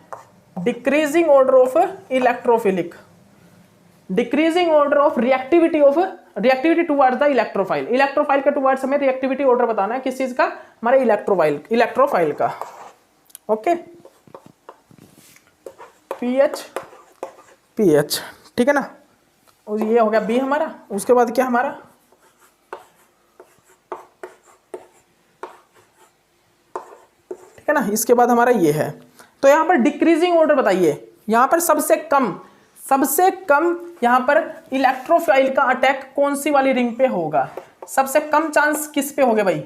Decreasing order of electrophilic, decreasing order of reactivity towards the electrophile. Electrophile के टुवर्ड्स हमें रिएक्टिविटी ऑर्डर बताना है किस चीज का, हमारे इलेक्ट्रोफाइल का। ओके, पीएच, ठीक है ना। और ये हो गया बी हमारा। उसके बाद क्या हमारा, ठीक है ना, इसके बाद हमारा ये है। तो यहां पर डिक्रीजिंग ऑर्डर बताइए, यहां पर सबसे कम यहां पर इलेक्ट्रोफाइल का अटैक कौन सी वाली रिंग पे होगा, सबसे कम चांस किस पे होगा भाई।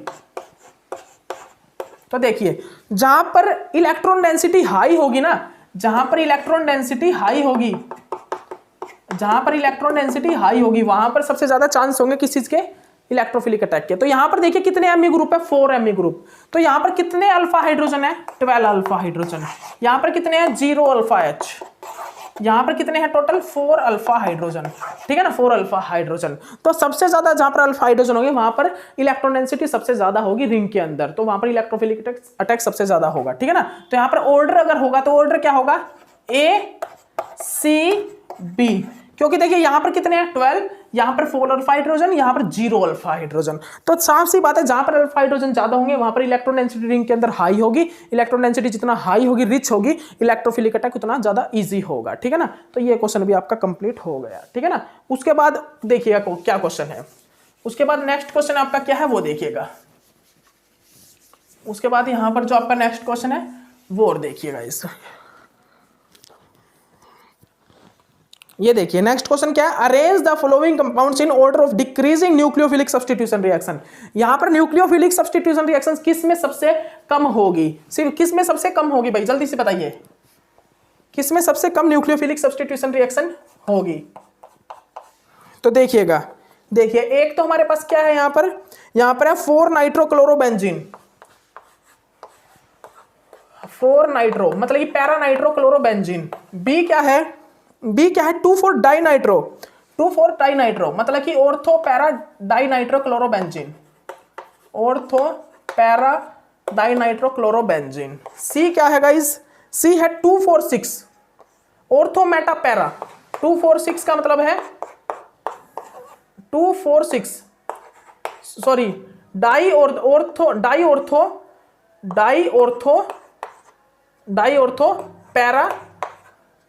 तो देखिए जहां पर इलेक्ट्रॉन डेंसिटी हाई होगी ना, जहां पर इलेक्ट्रॉन डेंसिटी हाई होगी वहां पर सबसे ज्यादा चांस होंगे किस चीज के, इलेक्ट्रोफिलिक अटैक के। तो यहां पर देखिए कितने एमई ग्रुप है, 4 एमई ग्रुप। तो यहां पर कितने अल्फा हाइड्रोजन है, 12 अल्फा हाइड्रोजन। यहां पर कितने हैं, 0 अल्फा एच। यहां पर कितने हैं टोटल, 4 अल्फा हाइड्रोजन, ठीक है ना, 4 अल्फा हाइड्रोजन। तो सबसे ज्यादा जहां पर अल्फा हाइड्रोजन होंगे वहां पर इलेक्ट्रॉन डेंसिटी सबसे ज्यादा होगी रिंग के अंदर, तो वहां पर इलेक्ट्रोफिलिक अटैक सबसे ज्यादा होगा, ठीक है ना। तो यहां पर ऑर्डर अगर होगा तो ऑर्डर क्या होगा, ए सी बी, क्योंकि देखिए यहां पर कितने हैं 12, यहां पर 4 अल्फा हाइड्रोजन, यहां पर 0 अल्फा हाइड्रोजन। तो साफ सी बात है जहां पर अल्फा हाइड्रोजन ज्यादा होंगे वहां पर इलेक्ट्रॉन डेंसिटी रिंग के अंदर हाई होगी। इलेक्ट्रॉन डेंसिटी जितना हाई होगी, रिच होगी, इलेक्ट्रोफिलिक अटैक उतना ज्यादा इजी होगा, ठीक है ना। तो ये क्वेश्चन भी आपका कंप्लीट हो गया, ठीक है ना। उसके बाद देखिएगा क्या क्वेश्चन है, उसके बाद नेक्स्ट क्वेश्चन आपका क्या है वो देखिएगा। उसके बाद यहां पर जो आपका नेक्स्ट क्वेश्चन है वो और देखिएगा इस, ये देखिए नेक्स्ट क्वेश्चन क्या है, arrange the following compounds in order of decreasing nucleophilic substitution reaction. यहां पर न्यूक्लियोफिलिक सब्स्टिट्यूशन रिएक्शन किस में सबसे कम होगी, सिर्फ किस में सबसे कम होगी भाई, जल्दी से बताइए किस में सबसे कम न्यूक्लियोफिलिक सब्स्टिट्यूशन रिएक्शन होगी। तो देखिएगा, देखिए एक तो हमारे पास क्या है, यहां पर है 4 नाइट्रोक्लोरोबेंजीन, 4 नाइट्रो मतलब ये पैरा नाइट्रोक्लोरोबेंजीन। बी क्या है 2,4 डाइनाइट्रो, 2,4 डाइनाइट्रो मतलब कि ortho para dinitro chlorobenzene, ortho para dinitro chlorobenzene. See क्या है गाइस, सी है 2,4,6 ऑर्थो मेटा पैरा। 2,4,6 का मतलब है 2,4,6 सॉरी डाई ऑर्थो पैरा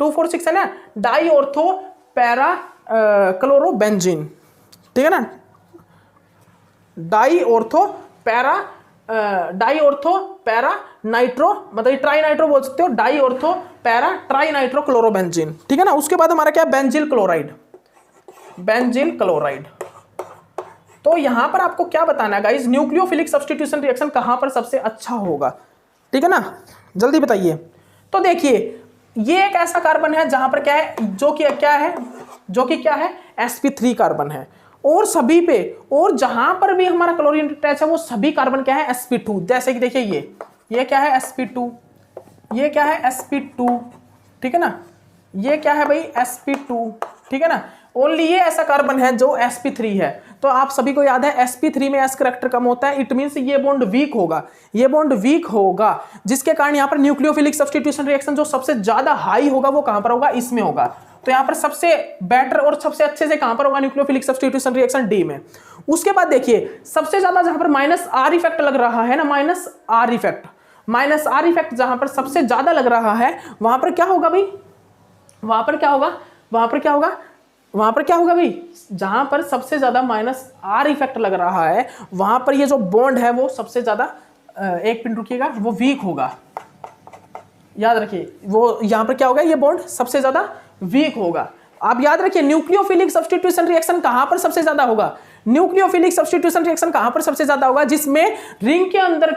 2,4,6 है ना, डाई ऑर्थो पैरा क्लोरोबेंजीन, ठीक है ना, डाई ऑर्थो पैरा नाइट्रो मतलब ट्राई नाइट्रो बोल सकते हो, di ortho para tri nitro chlorobenzene, ठीक है ना। उसके बाद हमारा क्या है, बेंजिल क्लोराइड। तो यहां पर आपको क्या बताना है गाइस, न्यूक्लियोफिलिक सब्स्टिट्यूशन रिएक्शन कहां पर सबसे अच्छा होगा, ठीक है ना, जल्दी बताइए। तो देखिए ये एक ऐसा कार्बन है जहां पर क्या है, जो कि क्या है sp3 कार्बन है, और सभी पे, और जहां पर भी हमारा क्लोरीन अटैच है वो सभी कार्बन क्या है sp2। जैसे कि देखिए ये क्या है sp2, ये क्या है sp2, ठीक है ना, ये क्या है भाई sp2, ठीक है ना। ओनली ये ऐसा कार्बन है जो sp3 है। तो आप सभी को याद है sp3 में s करैक्टर कम होता है, इट मींस ये बॉन्ड वीक होगा, जिसके कारण यहाँ पर न्यूक्लियोफिलिक सब्स्टिट्यूशन रिएक्शन जो सबसे ज्यादा हाई होगा वो कहां पर होगा, इसमें होगा। तो यहाँ पर सबसे बेटर और सबसे अच्छे से कहां पर होगा न्यूक्लियोफिलिक सब्स्टिट्यूशन रिएक्शन, डी में। उसके बाद देखिए सबसे ज्यादा जहां पर -R इफेक्ट लग रहा है ना, -R इफेक्ट जहां पर सबसे ज्यादा लग रहा है वहां पर क्या होगा भाई, वहां पर क्या होगा भाई, जहां पर सबसे ज्यादा -R इफेक्ट लग रहा है वहां पर ये जो बॉन्ड है वो सबसे ज्यादा, एक मिनट रुकिएगा, वो वीक होगा, याद रखिए वो यहां पर क्या होगा, ये बॉन्ड सबसे ज्यादा वीक होगा। आप याद रखिए न्यूक्लियोफिलिक सब्स्टिट्यूशन रिएक्शन कहां पर सबसे ज्यादा होगा, न्यूक्लियोफिलिक सब्स्टिट्यूशन रिएक्शन कहां पर सबसे ज्यादा होगा, जिसमें रिंग के अंदर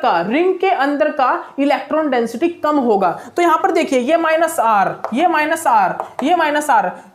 का इलेक्ट्रॉन डेंसिटी कम होगा। तो यहां पर देखिए ये -R,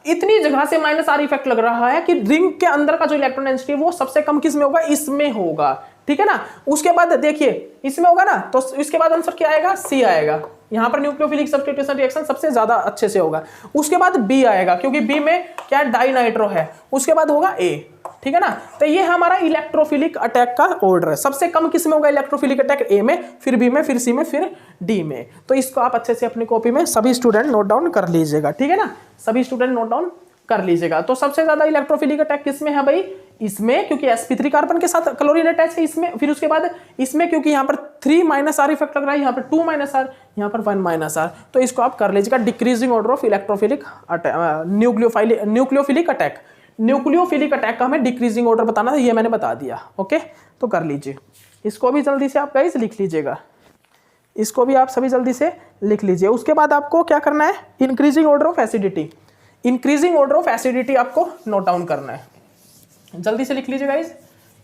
इतनी जगह से -R इफेक्ट लग रहा है कि रिंग के अंदर का जो इलेक्ट्रॉन डेंसिटी वो सबसे कम किस में होगा, इसमें होगा, ठीक है ना। उसके बाद देखिए इसमें होगा ना, तो इसके बाद आंसर क्या आएगा, सी आएगा। यहां पर न्यूक्लियोफिलिक सब्स्टिट्यूशन रिएक्शन सबसे ज्यादा अच्छे से होगा। उसके बाद बी आएगा, क्योंकि बी में क्या डाइनाइट्रो है। उसके बाद होगा ए, ठीक है ना। तो ये हमारा इलेक्ट्रोफिलिक अटैक का ऑर्डर है। सबसे कम किस में होगा इलेक्ट्रोफिलिक अटैक? ए में, फिर बी में, फिर सी में, फिर डी में। तो इसको आप अच्छे से अपनी कॉपी में सभी स्टूडेंट नोट डाउन कर लीजिएगा, ठीक है ना, सभी स्टूडेंट नोट डाउन कर लीजिएगा। तो सबसे ज्यादा इलेक्ट्रोफिलिक अटैक किसमें है भाई? इसमें, क्योंकि sp3 कार्बन के साथ क्लोरीन अटैच है इसमें। फिर उसके बाद इसमें क्योंकि यहाँ पर 3 R इफेक्ट लग रहा है, यहाँ पर 2 R, यहाँ पर 1 R। तो इसको आप कर लीजिएगा decreasing order of electrophilic nucleophilic attack. Nucleophilic attack का हमें डिक्रीजिंग ऑर्डर बताना था, ये मैंने बता दिया। ओके, तो कर लीजिए। इसको भी जल्दी से आप गाइस लिख लीजिएगा, इसको भी आप सभी जल्दी से लिख लीजिए। उसके बाद आपको क्या करना है? Increasing order of acidity. Increasing order of acidity आपको नोट डाउन करना है, जल्दी से लिख लीजिए guys.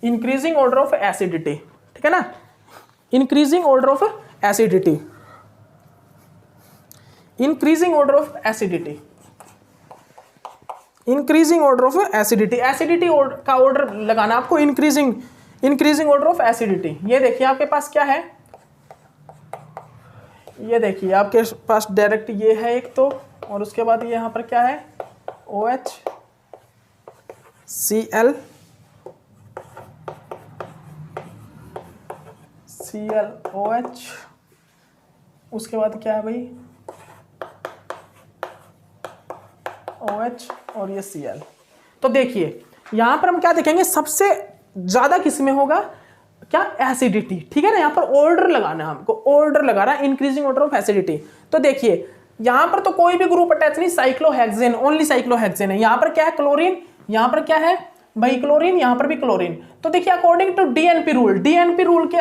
Increasing order of acidity, ठीक है ना, increasing order of acidity, increasing order of acidity, increasing order of acidity. Acidity का ऑर्डर लगाना आपको, इंक्रीजिंग ऑर्डर ऑफ एसिडिटी। ये देखिए आपके पास क्या है, ये देखिए आपके पास डायरेक्ट ये है एक तो, और उसके बाद ये यहाँ पर क्या है? OH Cl OH, उसके बाद क्या है भाई? OH और ये Cl। तो देखिए यहां पर हम क्या देखेंगे, सबसे ज्यादा किस में होगा? क्या? एसिडिटी, ठीक है ना। यहां पर ऑर्डर लगाना है हमको, ऑर्डर लगा रहा है इंक्रीजिंग ऑर्डर ऑफ एसिडिटी। तो देखिए यहां पर तो कोई भी ग्रुप अटैच नहीं, साइक्लोहेक्सेन, ओनली साइक्लोहेक्सेन है। यहां पर क्या है? क्लोरीन, यहां पर क्या है भाई? क्लोरीन, यहां पर भी क्लोरीन। तो देखिए according to DNP rule, DNP rule के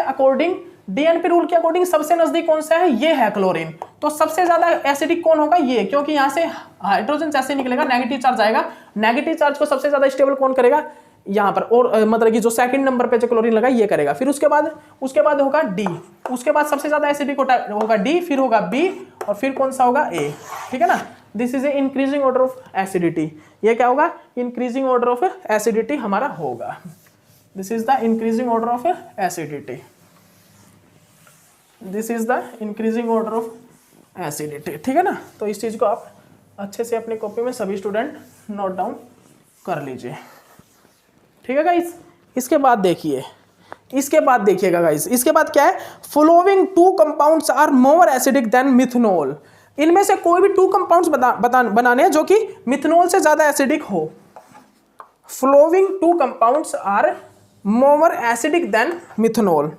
अकॉर्डिंग सबसे नजदीक कौन सा है? ये है क्लोरीन। तो सबसे ज्यादा एसिडिक कौन होगा? ये, क्योंकि यहां से हाइड्रोजन जैसे निकलेगा नेगेटिव चार्ज आएगा, नेगेटिव चार्ज को सबसे ज्यादा स्टेबल कौन करेगा? यहां पर, और मतलब कि जो सेकंड नंबर पे जो क्लोरीन लगा ये करेगा। फिर उसके बाद होगा डी, उसके बाद सबसे ज्यादा एसिडिक होगा डी, फिर होगा बी, और फिर कौन सा होगा? ए, ठीक है ना। This is a increasing order of acidity. ये क्या होगा? इंक्रीजिंग ऑर्डर ऑफ एसिडिटी हमारा होगा। This is the increasing order of acidity, this is the increasing order of acidity, ठीक है ना। तो इस चीज को आप अच्छे से अपनी कॉपी में सभी स्टूडेंट नोट डाउन कर लीजिए, ठीक है गाइस। इसके बाद देखिएगा गाइस, इसके बाद क्या है? Following 2 compounds are more acidic than methanol. इनमें से कोई भी 2 कंपाउंड्स बनाने हैं जो कि मिथनॉल से ज्यादा एसिडिक हो। Following 2 compounds are more acidic than methanol.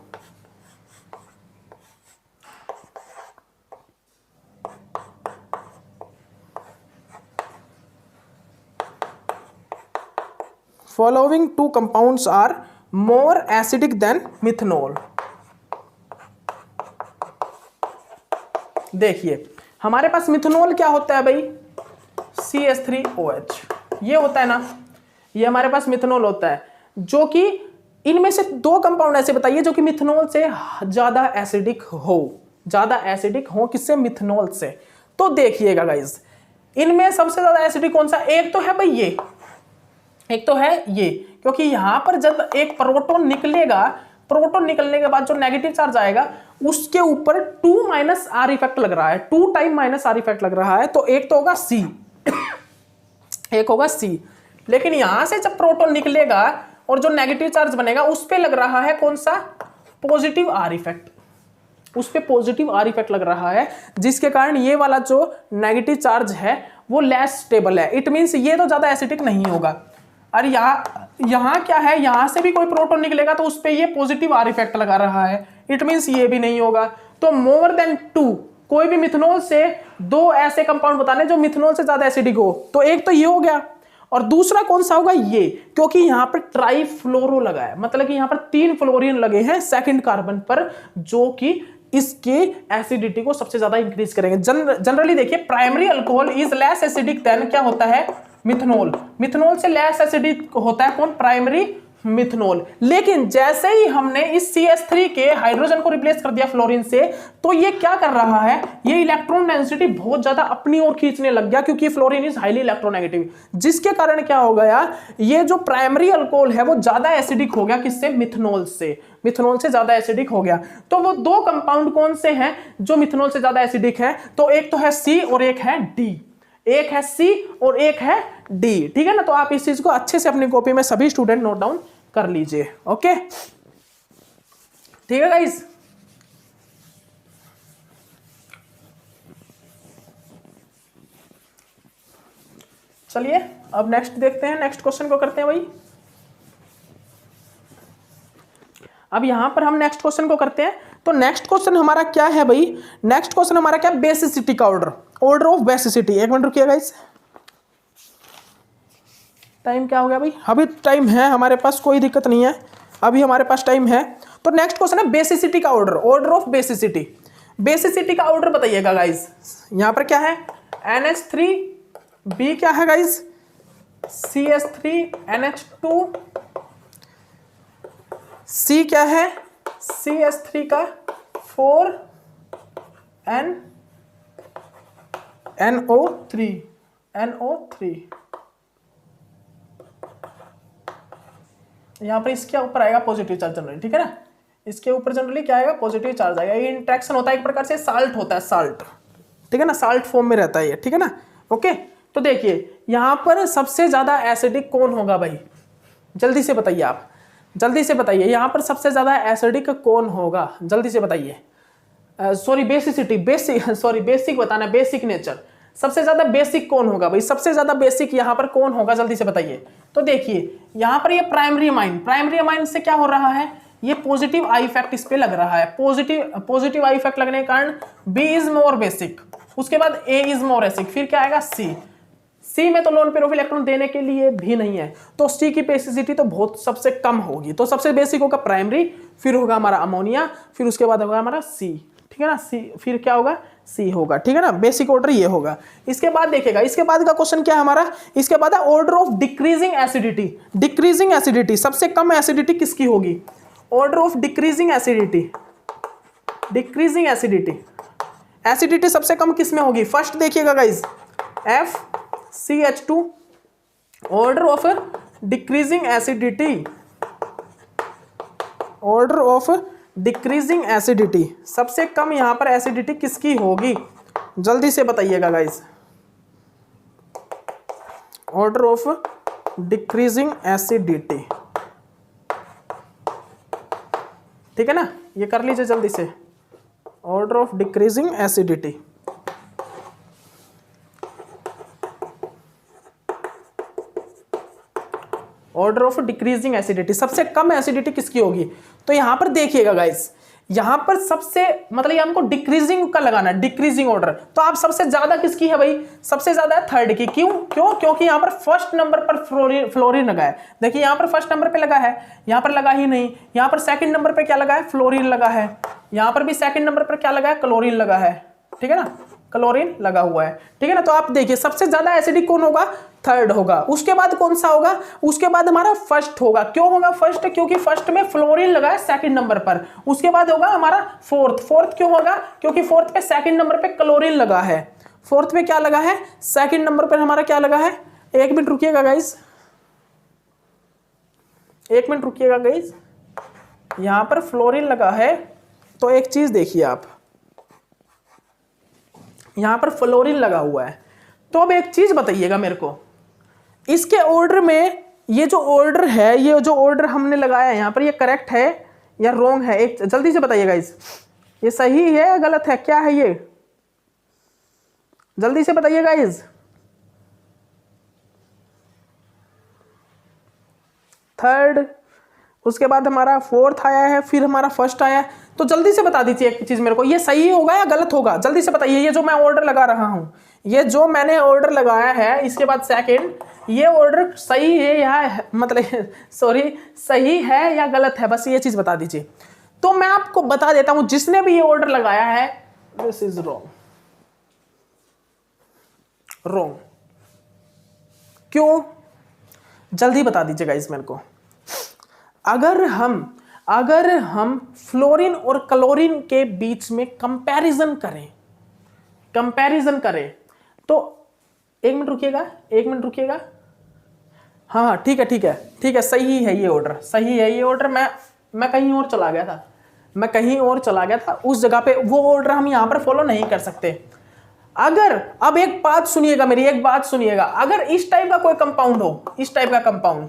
Following 2 compounds are more acidic than methanol। देखिए हमारे पास मिथनॉल क्या होता है भाई? CH3OH, ये होता है ना, ये हमारे पास मिथनॉल होता है, जो कि इनमें से 2 कंपाउंड ऐसे बताइए जो कि मिथनॉल से ज्यादा एसिडिक हो, किससे? मिथनॉल से। तो देखिएगा गाइस, इनमें सबसे ज्यादा एसिडिक कौन सा? एक तो है भाई ये, एक तो है ये, क्योंकि यहां पर जब एक प्रोटॉन निकलेगा, प्रोटॉन निकलने के बाद जो नेगेटिव चार्ज आएगा उसके ऊपर 2 R इफेक्ट लग रहा है, 2 टाइम -R इफेक्ट लग रहा है। तो एक तो होगा C, एक होगा C। लेकिन यहां से जब प्रोटॉन निकलेगा और जो नेगेटिव चार्ज बनेगा उस पे लग रहा है कौन सा? पॉजिटिव R इफेक्ट, उस पे पॉजिटिव R इफेक्ट लग रहा है, जिसके कारण ये वाला जो नेगेटिव चार्ज है वो लेस स्टेबल है। इट मींस ये तो ज्यादा एसिडिक नहीं होगा। और यहाँ क्या है? यहाँ से भी कोई प्रोटॉन निकलेगा तो उस पे ये पॉजिटिव R इफेक्ट लगा रहा है, इट मींस ये भी नहीं होगा। तो मोर देन 2, कोई भी मिथनॉल से 2 ऐसे कंपाउंड बताने जो मिथनॉल से ज्यादा एसिडिक हो। तो एक तो ये हो गया, और दूसरा कौन सा होगा? ये, क्योंकि यहाँ पर ट्राइफ्लोरो लगा है, मतलब कि यहाँ पर 3 फ्लोरीन लगे हैं सेकंड कार्बन पर, जो कि इसके एसिडिटी को सबसे ज्यादा इंक्रीज करेंगे। जनरली देखिए primary alcohol is less acidic then क्या होता है? मिथनॉल। मिथनॉल से लेस एसिडिक होता है कौन? Primary methanol. लेकिन जैसे ही हमने इस CH3 के हाइड्रोजन को रिप्लेस कर दिया फ्लोरीन से, तो ये क्या कर रहा है? ये इलेक्ट्रॉन डेंसिटी बहुत ज्यादा अपनी ओर खींचने लग गया, क्योंकि फ्लोरीन इज हाईली इलेक्ट्रोनेगेटिव, जिसके कारण क्या हो गया? ये जो प्राइमरी अल्कोहल है वो ज्यादा एसिडिक हो गया, किससे? मिथनॉल से। मिथनॉल से ज्यादा एसिडिक हो गया। तो वो 2 कंपाउंड कौन से हैं जो मिथनॉल से ज्यादा एसिडिक है? तो एक तो है C और एक है D, एक है C और एक है डी। ठीक है ना, तो आप इस चीज को अच्छे से अपनी कॉपी में सभी स्टूडेंट नोट डाउन कर लीजिए। ओके, ठीक है गाइस। चलिए अब नेक्स्ट देखते हैं, नेक्स्ट क्वेश्चन को करते हैं भाई। अब यहां पर हम नेक्स्ट क्वेश्चन को करते हैं। तो नेक्स्ट क्वेश्चन हमारा क्या है भाई, नेक्स्ट क्वेश्चन हमारा क्या, बेसिसिटी का ऑर्डर, ऑर्डर ऑफ बेसिसिटी। एक मिनट रुकिए गाइस, टाइम क्या हो गया भाई, अभी टाइम है हमारे पास, कोई दिक्कत नहीं है, अभी हमारे पास टाइम है। तो नेक्स्ट क्वेश्चन है बेसिसिटी का order, order of basicity. Basicity का ऑर्डर बताइएगा गाइस। यहां पर क्या है, NH3, बी क्या है गाइस, CH3, NH2, C क्या है, CH3 का 4 NO3। यहां पर इसके ऊपर आएगा पॉजिटिव चार्ज जनरली, ठीक है ना, इसके ऊपर जनरली क्या आएगा, पॉजिटिव चार्ज आएगा। ये इंट्रैक्शन होता है एक प्रकार से साल्ट होता है, साल्ट, ठीक है ना, साल्ट फॉर्म में रहता है ये, ठीक है ना। ओके, तो देखिए यहां पर सबसे ज्यादा एसिडिक कौन होगा भाई, जल्दी से बताइए आप, जल्दी से बताइए, यहां पर सबसे ज्यादा एसिडिक कौन होगा, जल्दी से बताइए। सॉरी बेसिसिटी, बेसिक बताना, बेसिक नेचर, सबसे ज्यादा बेसिक कौन होगा भाई, सबसे ज्यादा बेसिक यहां पर कौन होगा, जल्दी से बताइए। तो देखिए यहां पर ये प्राइमरी अमाइन से क्या हो रहा है, ये पॉजिटिव आई इफेक्ट इस पे लग रहा है, पॉजिटिव आई इफेक्ट लगने के कारण बी इज मोर बेसिक, उसके बाद ए इज मोर एसिक, फिर क्या आएगा सी में तो लोन पेयर ऑफ इलेक्ट्रॉन देने के लिए भी नहीं है, तो सी की बेसिसिटी तो बहुत सबसे कम होगी। तो सबसे बेसिक होगा प्राइमरी, फिर होगा हमारा अमोनिया, फिर उसके बाद होगा हमारा सी, ठीक है ना, सी, फिर क्या होगा, सी होगा, ठीक है ना, बेसिक ऑर्डर ये होगा। इसके बाद देखिएगा, इसके बाद का क्वेश्चन क्या है हमारा, इसके बाद है order of decreasing acidity. Decreasing acidity, सबसे कम एसिडिटी किसकी होगी, order of decreasing acidity, decreasing acidity, acidity सबसे कम किस में होगी, फर्स्ट देखिएगा guys FCH2, order of decreasing acidity, order of decreasing acidity, सबसे कम यहां पर एसिडिटी किसकी होगी, जल्दी से बताइएगा guys. Order of decreasing acidity, ठीक है ना, ये कर लीजिए जल्दी से, order of decreasing acidity. Order of decreasing acidity, सबसे कम एसिडिटी किसकी होगी। तो यहां पर देखिएगा गाइस, यहां पर सबसे मतलब ये हमको डिक्रीजिंग का लगाना है, डिक्रीजिंग ऑर्डर, तो आप सबसे ज्यादा किसकी है भाई, सबसे ज्यादा है थर्ड की। क्यों, क्योंकि यहां पर फर्स्ट नंबर पर फ्लोरीन लगा है। देखिए यहां पर फर्स्ट नंबर पे लगा है, यहां पर लगा ही नहीं, यहां पर सेकंड नंबर पे क्या लगा है, फ्लोरीन लगा है, यहां पर भी सेकंड नंबर पर क्या लगा है, क्लोरीन लगा है, ठीक है ना, क्लोरीन लगा हुआ है, ठीक है ना। तो आप देखिए सबसे ज्यादा एसिडिक कौन होगा, थर्ड होगा। उसके बाद कौन सा होगा, उसके बाद हमारा फर्स्ट होगा। क्यों होगा फर्स्ट, क्योंकि फर्स्ट में फ्लोरीन लगा है सेकंड नंबर पर। उसके बाद होगा हमारा फोर्थ क्यों होगा, क्योंकि फोर्थ पे सेकंड नंबर पे क्लोरीन लगा है, फोर्थ पे क्या लगा है, सेकंड नंबर पर हमारा क्या लगा है, एक मिनट रुकिएगा गाइस, एक मिनट रुकिएगा गाइस, यहां पर फ्लोरीन लगा है, तो एक चीज देखिए आप, यहां पर फ्लोरीन लगा हुआ है। तो अब एक चीज बताइएगा मेरे को, इसके ऑर्डर में ये जो ऑर्डर है, ये जो ऑर्डर हमने लगाया यहां पर, ये करेक्ट है या रॉन्ग है, एक जल्दी से बताइएगा इस, ये सही है या गलत है, क्या है ये, जल्दी से बताइएगा इस। थर्ड, उसके बाद हमारा फोर्थ आया है, फिर हमारा फर्स्ट आया है, तो जल्दी से बता दीजिए एक चीज मेरे को, ये सही होगा या गलत होगा, जल्दी से बताइए। ये जो मैं ऑर्डर लगा रहा हूं, ये जो मैंने ऑर्डर लगाया है, इसके बाद सेकंड, ये ऑर्डर सही है या मतलब सॉरी सही है या गलत है, बस ये चीज बता दीजिए। तो मैं आपको बता देता हूं, जिसने भी ये ऑर्डर लगाया है, दिस इज रॉन्ग, रॉन्ग। क्यों, जल्दी बता दीजिएगा इस मेरे को। अगर हम फ्लोरीन और क्लोरीन के बीच में कंपैरिजन करें, तो एक मिनट रुकिएगा, हाँ ठीक है, सही है ये ऑर्डर, सही है ये ऑर्डर। मैं कहीं और चला गया था, उस जगह पे वो ऑर्डर हम यहां पर फॉलो नहीं कर सकते। अगर अब एक बात सुनिएगा, मेरी एक बात सुनिएगा, अगर इस टाइप का कोई कंपाउंड हो, इस टाइप का कंपाउंड,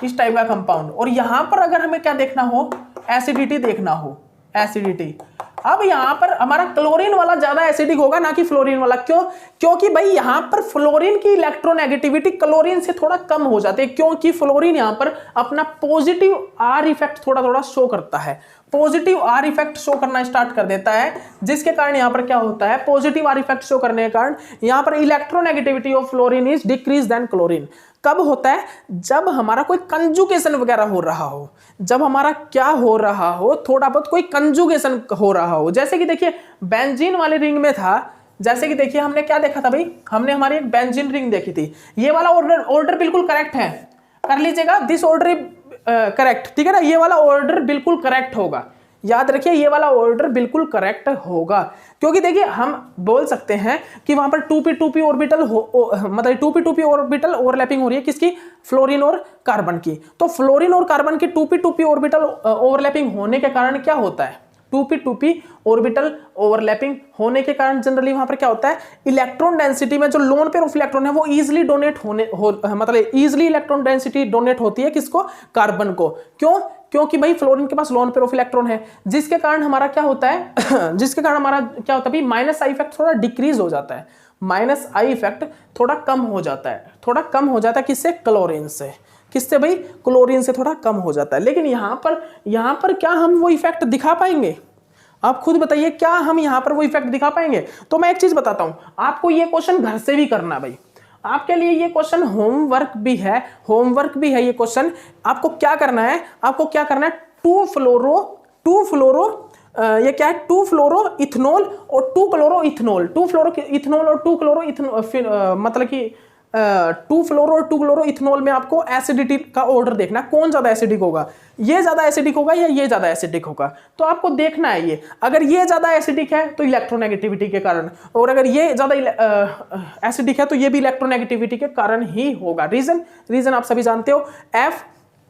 इस टाइप का कंपाउंड, और यहां पर अगर हमें क्या देखना हो, एसिडिटी देखना हो, एसिडिटी, अब यहां पर हमारा क्लोरीन वाला ज्यादा एसिडिक होगा ना कि फ्लोरीन वाला। क्यों? क्योंकि भाई यहां पर फ्लोरीन की इलेक्ट्रोनेगेटिविटी क्लोरीन से थोड़ा कम हो जाती है, क्योंकि फ्लोरीन यहां पर अपना पॉजिटिव आर इफेक्ट थोड़ा थोड़ा शो करता है, पॉजिटिव आर इफेक्ट शो करना स्टार्ट कर देता है, जिसके कारण यहां पर क्या होता है, पॉजिटिव आर इफेक्ट शो करने के कारण यहां पर electronegativity of fluorine is decrease than chlorine. कब होता है? जब हमारा कोई कंजुगेशन वगैरह हो रहा हो, जब हमारा क्या हो रहा हो, थोड़ा बहुत कोई कंजुगेशन हो रहा हो। जैसे कि देखिए बेंजीन वाले रिंग में था, जैसे कि देखिए हमने क्या देखा था भाई, हमने हमारी एक बेंजीन रिंग देखी थी, ये वाला ऑर्डर बिल्कुल करेक्ट है, कर लीजिएगा, दिस ऑर्डर इज करेक्ट, ठीक है ना, ये वाला ऑर्डर बिल्कुल करेक्ट होगा, याद रखिए ये वाला ऑर्डर बिल्कुल करेक्ट होगा। क्योंकि देखिए हम बोल सकते हैं कि वहां पर 2p ऑर्बिटल मतलब 2p ऑर्बिटल ओवरलैपिंग हो रही है, किसकी? फ्लोरीन और कार्बन की। तो फ्लोरीन और कार्बन की 2p ऑर्बिटल ओवरलैपिंग होने के कारण क्या होता है, 2p ऑर्बिटल ओवरलैपिंग होने के कारण जनरली वहां पर क्या होता है, इलेक्ट्रॉन डेंसिटी में जो लोन पेयर ऑफ इलेक्ट्रॉन है वो इजीली डोनेट मतलब इजीली इलेक्ट्रॉन डेंसिटी डोनेट होती है, किसको? कार्बन को। क्यों? क्योंकि भाई फ्लोरीन के पास लोन पेयर ऑफ इलेक्ट्रॉन है, जिसके कारण हमारा क्या होता है जिसके कारण हमारा क्या होता है भाई, माइनस आई इफेक्ट थोड़ा डिक्रीज हो जाता है, माइनस आई इफेक्ट थोड़ा कम हो जाता है, थोड़ा कम हो जाता है, किससे? क्लोरीन से। किससे भाई? क्लोरीन से थोड़ा कम हो जाता है। लेकिन यहां पर क्या हम वो इफेक्ट दिखा पाएंगे? आप खुद बताइए, क्या हम यहां पर वो इफेक्ट दिखा पाएंगे? तो मैं एक चीज बताता हूं आपको, ये क्वेश्चन घर से भी करना है भाई, आपके लिए ये क्वेश्चन होमवर्क भी है, होमवर्क भी है ये क्वेश्चन। आपको क्या करना है, आपको क्या करना है, टू फ्लोरो ये क्या है, 2 फ्लोरो इथनॉल और 2 क्लोरो इथनॉल, 2 फ्लोरो इथनॉल और 2 क्लोरो इथनॉल, मतलब कि 2 फ्लोरो और 2 क्लोरो इथनॉल में आपको एसिडिटी का ऑर्डर देखना, कौन ज्यादा एसिडिक होगा, ये ज्यादा एसिडिक होगा या ये ज्यादा एसिडिक होगा। तो आपको देखना है ये, अगर ये ज्यादा एसिडिक है तो इलेक्ट्रोनेगेटिविटी के कारण, और अगर ये ज्यादा एसिडिक है तो ये भी इलेक्ट्रोनेगेटिविटी के कारण ही होगा। रीजन आप सभी जानते हो, एफ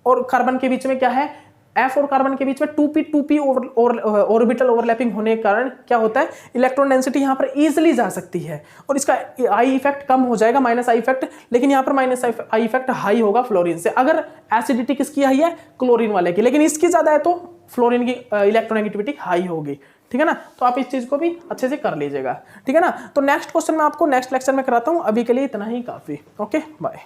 और कार्बन के बीच में क्या है, एफ और कार्बन के बीच में 2p ऑर्बिटल ओवरलैपिंग होने के कारण क्या होता है, इलेक्ट्रॉन डेंसिटी यहां पर इजीली जा सकती है और इसका आई इफेक्ट कम हो जाएगा, माइनस आई इफेक्ट। लेकिन यहां पर माइनस आई इफेक्ट हाई होगा फ्लोरीन से, अगर एसिडिटी किसकी हाई है, क्लोरीन वाले की, लेकिन इसकी ज्यादा है तो फ्लोरीन की इलेक्ट्रोनेगेटिविटी हाई होगी, ठीक है ना। तो आप इस चीज को भी अच्छे से कर लीजिएगा, ठीक है ना। तो नेक्स्ट क्वेश्चन मैं आपको नेक्स्ट लेक्चर में कराता हूं, अभी के लिए इतना ही काफी। Okay bye.